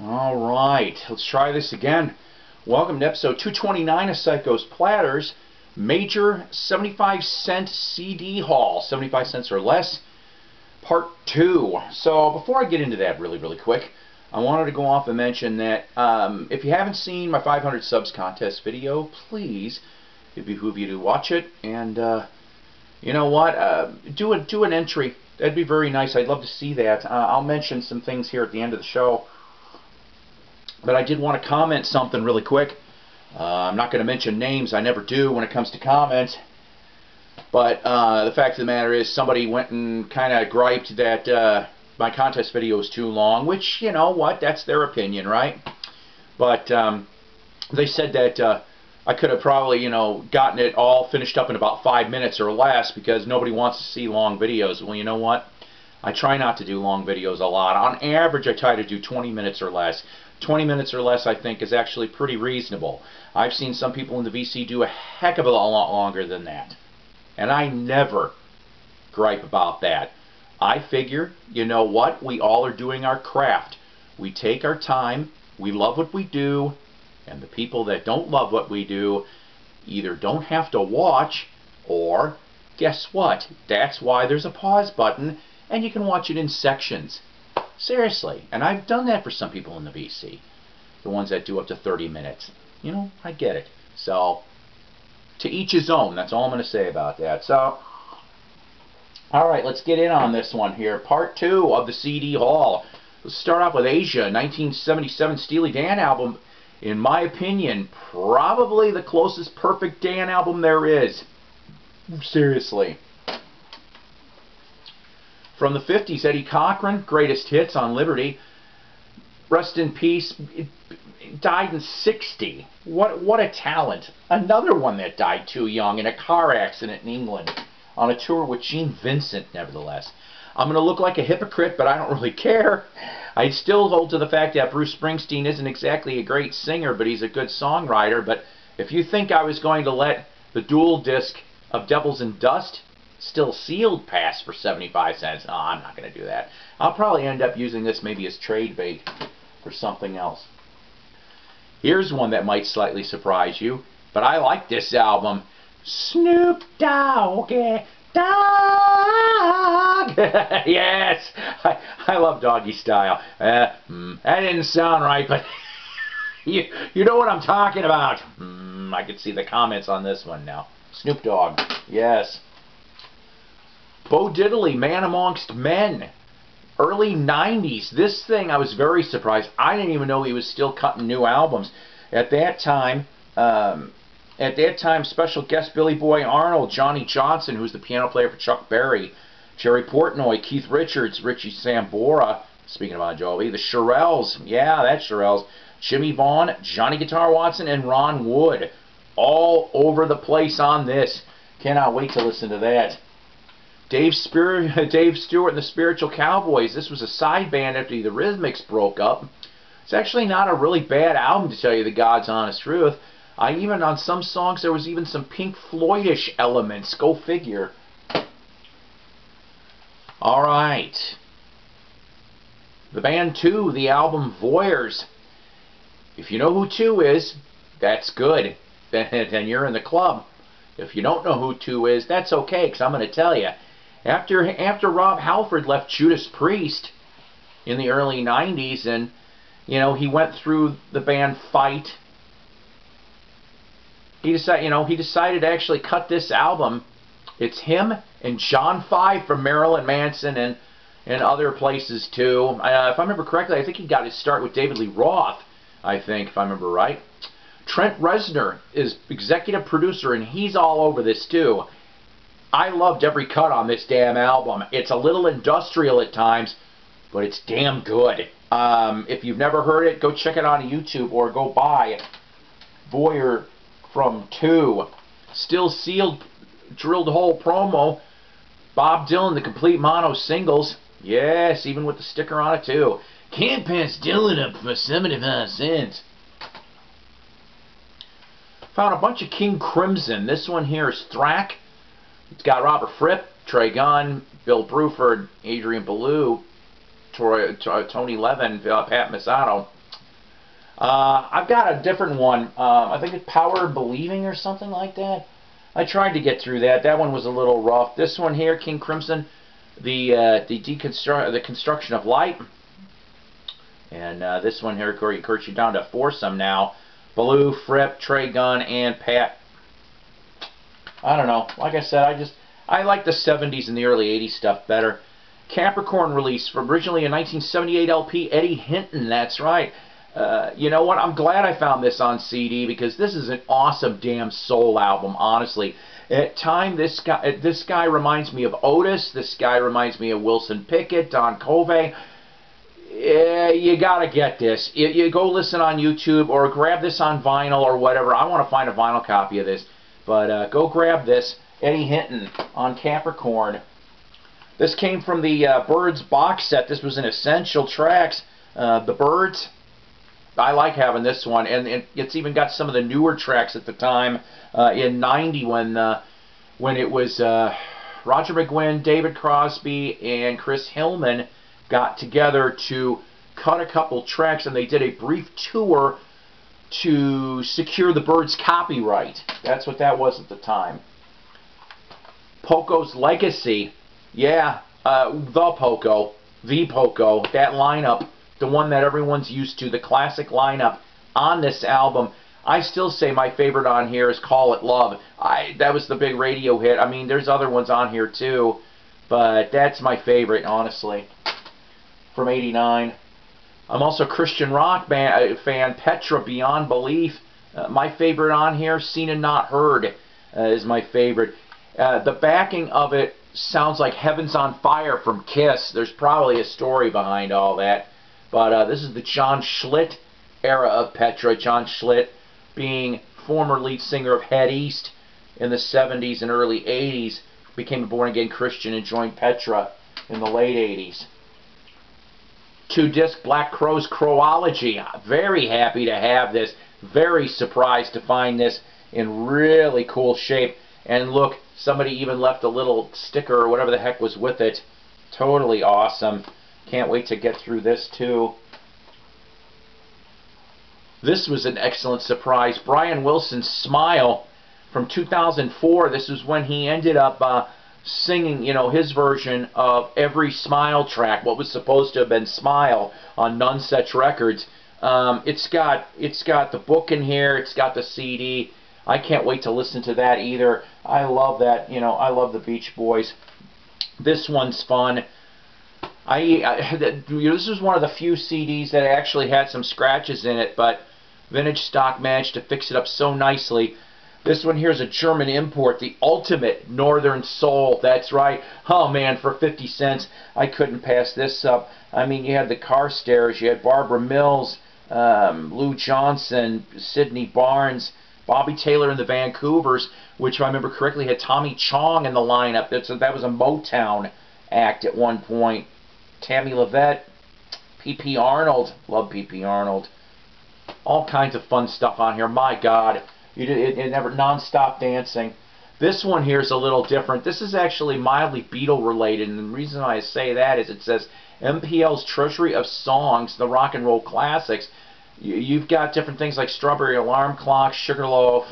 All right, let's try this again. Welcome to episode 229 of Psycho's Platters, major 75-cent CD haul, 75 cents or less, part 2. So before I get into that really quick, I wanted to go off and mention that if you haven't seen my 500 subs contest video, please, it'd behoove you to watch it. And you know what, do an entry. That'd be very nice. I'd love to see that. I'll mention some things here at the end of the show. But I did want to comment something really quick. I'm not going to mention names. I never do when it comes to comments. But the fact of the matter is somebody went and kind of griped that my contest video is too long, which, you know what, that's their opinion, right? But they said that I could have probably, you know, gotten it all finished up in about 5 minutes or less because nobody wants to see long videos. Well, you know what? I try not to do long videos a lot. On average, I try to do 20 minutes or less. 20 minutes or less, I think, is actually pretty reasonable. I've seen some people in the VC do a heck of a lot longer than that. And I never gripe about that. I figure, you know what? We all are doing our craft. We take our time. We love what we do. And the people that don't love what we do either don't have to watch, or, guess what? That's why there's a pause button, and you can watch it in sections. Seriously. And I've done that for some people in the VC. The ones that do up to 30 minutes. You know, I get it. So, to each his own. That's all I'm going to say about that. So, alright, let's get in on this one here. Part 2 of the CD haul. Let's start off with Asia, 1977 Steely Dan album. In my opinion, probably the closest perfect Dan album there is. Seriously. From the 50s, Eddie Cochran, greatest hits on Liberty. Rest in peace. Died in 60. What a talent. Another one that died too young in a car accident in England on a tour with Gene Vincent, nevertheless. I'm going to look like a hypocrite, but I don't really care. I still hold to the fact that Bruce Springsteen isn't exactly a great singer, but he's a good songwriter. But if you think I was going to let the dual disc of Devils and Dust still sealed pass for 75 cents, no, I'm not going to do that. I'll probably end up using this maybe as trade bait for something else. Here's one that might slightly surprise you, but I like this album. Snoop Doggy Dogg. Yes, I love Doggy Style. That didn't sound right, but you know what I'm talking about. I can see the comments on this one now. Snoop Dogg, yes. Bo Diddley, Man Amongst Men, early 90s. This thing, I was very surprised. I didn't even know he was still cutting new albums. At that time, special guest Billy Boy Arnold, Johnny Johnson, who's the piano player for Chuck Berry, Jerry Portnoy, Keith Richards, Richie Sambora, speaking of Bon Jovi, the Shirelles, yeah, that's Shirelles, Jimmy Vaughn, Johnny Guitar Watson, and Ron Wood. All over the place on this. Cannot wait to listen to that. Dave Stewart and the Spiritual Cowboys. This was a side band after the Rhythmics broke up. It's actually not a really bad album, to tell you the God's honest truth. Even on some songs there was even some Pink Floyd-ish elements. Go figure. Alright. The band 2, the album Voyeurs. If you know who 2 is, that's good. Then you're in the club. If you don't know who 2 is, that's okay, because I'm going to tell you. After Rob Halford left Judas Priest in the early 90s, and you know, he went through the band Fight. He decided to actually cut this album. It's him and John 5 from Marilyn Manson and other places too. If I remember correctly, I think he got his start with David Lee Roth, I think, if I remember right. Trent Reznor is executive producer, and he's all over this too. I loved every cut on this damn album. It's a little industrial at times, but it's damn good. If you've never heard it, go check it on YouTube or go buy Voyeur from 2. Still sealed, drilled hole promo. Bob Dylan, the complete mono singles. Yes, even with the sticker on it too. Can't pass Dylan up for 75 cents. Found a bunch of King Crimson. This one here is Thrack. It's got Robert Fripp, Trey Gunn, Bill Bruford, Adrian Belew, Tony Levin, Pat Masato. I've got a different one. I think it's Power of Believing or something like that. I tried to get through that. That one was a little rough. This one here, King Crimson, the construction of light. And this one here, of course, you're down to foursome now. Baloo, Fripp, Trey Gunn, and Pat. I don't know. Like I said, I like the 70s and the early 80s stuff better. Capricorn release from originally a 1978 LP, Eddie Hinton. That's right. You know what? I'm glad I found this on CD because this is an awesome damn soul album, honestly. At time, this guy reminds me of Otis. This guy reminds me of Wilson Pickett, Don Covey. You gotta get this. You go listen on YouTube or grab this on vinyl or whatever. I want to find a vinyl copy of this. But go grab this, Eddie Hinton on Capricorn. This came from the Birds box set. This was an Essential Tracks. The Birds. I like having this one, and it's even got some of the newer tracks at the time in '90 when it was Roger McGuinn, David Crosby, and Chris Hillman got together to cut a couple tracks, and they did a brief tour to secure the Birds' copyright. That's what that was at the time. Poco's Legacy. Yeah, the Poco, that lineup, the one that everyone's used to, the classic lineup on this album. I still say my favorite on here is Call It Love. That was the big radio hit. I mean, there's other ones on here too, but that's my favorite, honestly, from '89. I'm also a Christian rock fan, Petra, Beyond Belief. My favorite on here, Seen and Not Heard, is my favorite. The backing of it sounds like Heaven's on Fire from Kiss. There's probably a story behind all that. But this is the John Schlitt era of Petra. John Schlitt being former lead singer of Head East in the 70s and early 80s, became a born-again Christian and joined Petra in the late 80s. 2-disc Black Crowes Crowology. Very happy to have this. Very surprised to find this in really cool shape. And look, somebody even left a little sticker or whatever the heck was with it. Totally awesome. Can't wait to get through this too. This was an excellent surprise. Brian Wilson's Smile from 2004. This is when he ended up singing, you know, his version of every Smile track, what was supposed to have been Smile on None Such Records. It's got the book in here. It's got the CD. I can't wait to listen to that either. I love that. You know, I love the Beach Boys. This one's fun. This was one of the few CDs that actually had some scratches in it, but Vintage Stock managed to fix it up so nicely. This one here is a German import, the Ultimate Northern Soul. That's right. Oh man, for 50 cents, I couldn't pass this up. I mean, you had the Carstairs, you had Barbara Mills, Lou Johnson, Sidney Barnes, Bobby Taylor and the Vancouvers, which, if I remember correctly, had Tommy Chong in the lineup. That was a Motown act at one point. Tammy Levette, P.P. Arnold. Love P.P. Arnold. All kinds of fun stuff on here. My God. It never non-stop dancing. This one here is a little different. This is actually mildly Beatle related, and the reason why I say that is it says MPL's Treasury of Songs, the Rock and Roll Classics. You've got different things like Strawberry Alarm Clock, Sugarloaf,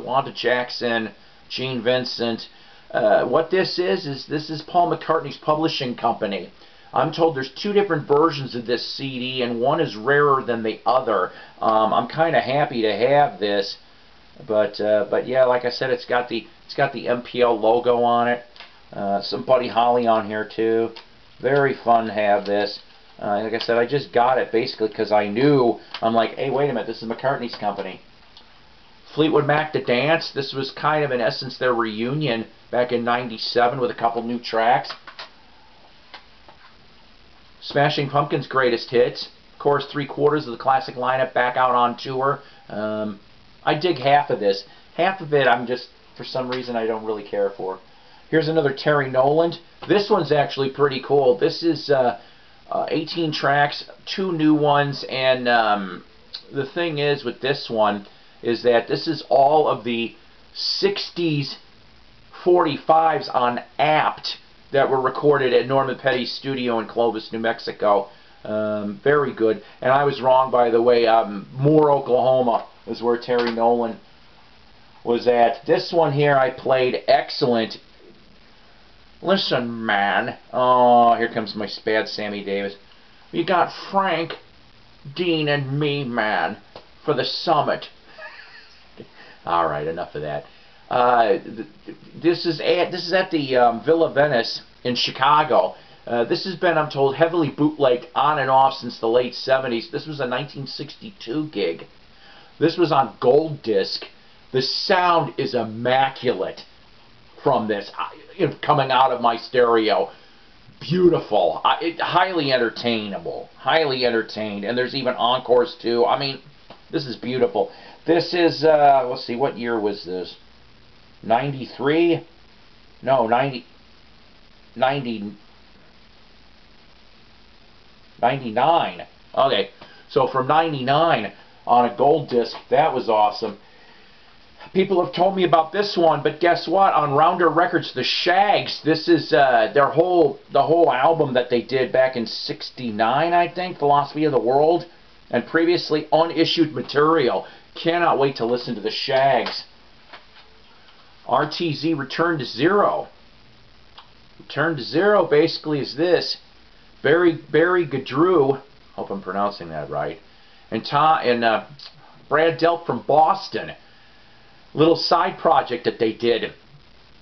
Wanda Jackson, Gene Vincent. What this is Paul McCartney's publishing company. I'm told there's two different versions of this CD, and one is rarer than the other. I'm kind of happy to have this, but yeah, like I said, it's got the MPL logo on it. Some Buddy Holly on here too. Very fun to have this. Like I said, I just got it basically because I knew. I'm like, hey, wait a minute, this is McCartney's company. Fleetwood Mac to Dance. This was kind of, in essence, their reunion back in '97 with a couple new tracks. Smashing Pumpkins' Greatest Hits. Of course, 3/4 of the classic lineup back out on tour. I dig half of this. Half of it, I'm just, for some reason, I don't really care for. Here's another Terry Noland. This one's actually pretty cool. This is 18 tracks, 2 new ones, and the thing is with this one is that this is all of the 60s 45s on Apt that were recorded at Norman Petty's studio in Clovis, New Mexico. Very good. And I was wrong, by the way. Moore, Oklahoma is where Terry Nolan was at. This one here I played excellent. Listen, man. Oh, here comes my bad Sammy Davis. You got Frank, Dean, and me, man, for the summit. All right, enough of that. This is at the Villa Venice in Chicago. This has been, I'm told, heavily bootlegged on and off since the late 70s. This was a 1962 gig. This was on gold disc. The sound is immaculate from this, coming out of my stereo. Beautiful. Highly entertainable. Highly entertained. And there's even encores too. I mean, this is beautiful. This is, let's see, what year was this? 93? No, 99. Okay, so from 99 on a gold disc, that was awesome. People have told me about this one, but guess what? On Rounder Records, the Shags, this is the whole album that they did back in '69, I think, Philosophy of the World, and previously unissued material. Cannot wait to listen to the Shags. RTZ Return to Zero. Return to Zero basically is this. Barry Gadrew, hope I'm pronouncing that right, and Brad Delp from Boston. Little side project that they did.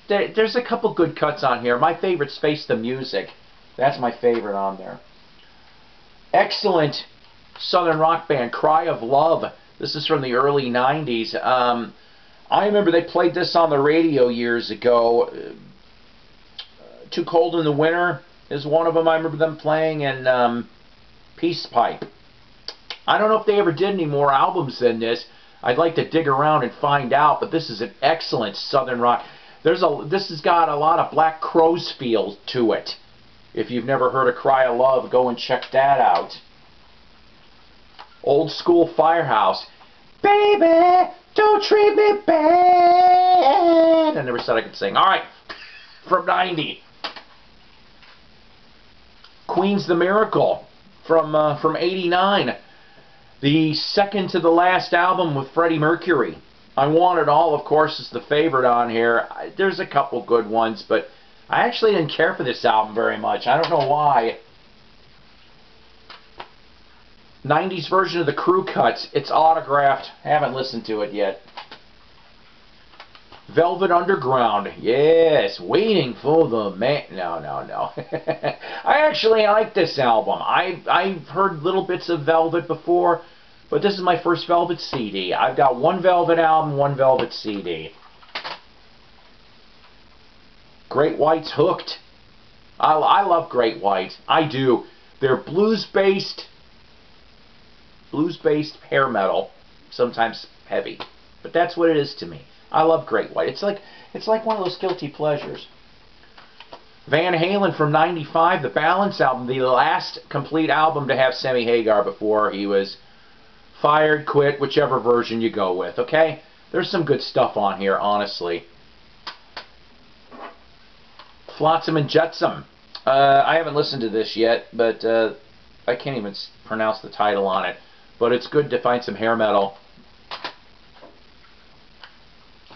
There's a couple good cuts on here. My favorite's Face the Music. That's my favorite on there. Excellent Southern rock band, Cry of Love. This is from the early 90s. I remember they played this on the radio years ago. Too Cold in the Winter is one of them. I remember them playing, and Peace Pipe. I don't know if they ever did any more albums than this. I'd like to dig around and find out, but this is an excellent Southern rock. This has got a lot of Black Crowes feel to it. If you've never heard of Cry of Love, go and check that out. Old School Firehouse. Baby, don't treat me bad. I never said I could sing. All right, from 90. Queen's The Miracle from 89. The second to the last album with Freddie Mercury. I Want It All, of course, is the favorite on here. There's a couple good ones, but I actually didn't care for this album very much. I don't know why. 90s version of the Crew Cuts. It's autographed. Haven't listened to it yet. Velvet Underground. Yes, Waiting for the Man. No. I actually like this album. I've heard little bits of Velvet before, but this is my first Velvet CD. I've got one Velvet album, one Velvet CD. Great White's Hooked. I love Great White. I do. They're blues-based hair metal, sometimes heavy, but that's what it is to me. I love Great White. It's like one of those guilty pleasures. Van Halen from 95, the Balance album, the last complete album to have Sammy Hagar before he was fired, quit, whichever version you go with, okay? There's some good stuff on here, honestly. Flotsam and Jetsam. I haven't listened to this yet, but I can't even pronounce the title on it. But it's good to find some hair metal.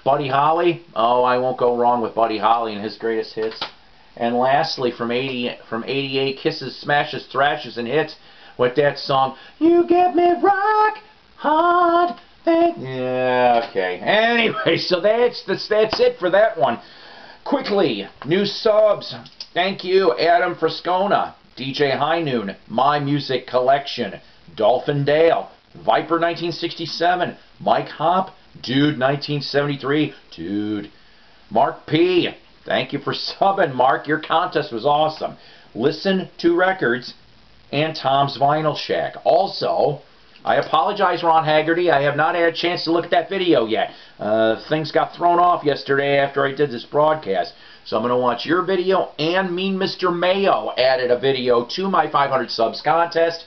Buddy Holly. Oh, I won't go wrong with Buddy Holly and his greatest hits. And lastly, from 88, Kisses, Smashes, Thrashes, and Hits with that song, You Get Me Rock Hard. Yeah, okay. Anyway, so that's it for that one. Quickly, new subs. Thank you, Adam Frascona, DJ High Noon, My Music Collection, Dolphin Dale, Viper 1967, Mike Hop, Dude 1973, Dude, Mark P. Thank you for subbing, Mark. Your contest was awesome. Listen to Records and Tom's Vinyl Shack. Also, I apologize, Ron Haggerty. I have not had a chance to look at that video yet. Things got thrown off yesterday after I did this broadcast. So I'm going to watch your video, and Mean Mr. Mayo added a video to my 500 subs contest.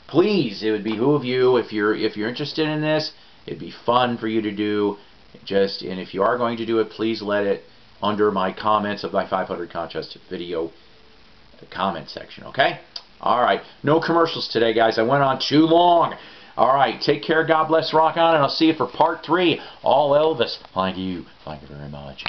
Please, it would behoove you if you're interested in this. It'd be fun for you to do. And if you are going to do it, please let it under my comments of my 500 contest video comment section, okay? All right. No commercials today, guys. I went on too long. All right. Take care. God bless. Rock on. And I'll see you for part 3. All Elvis. Thank you. Thank you very much.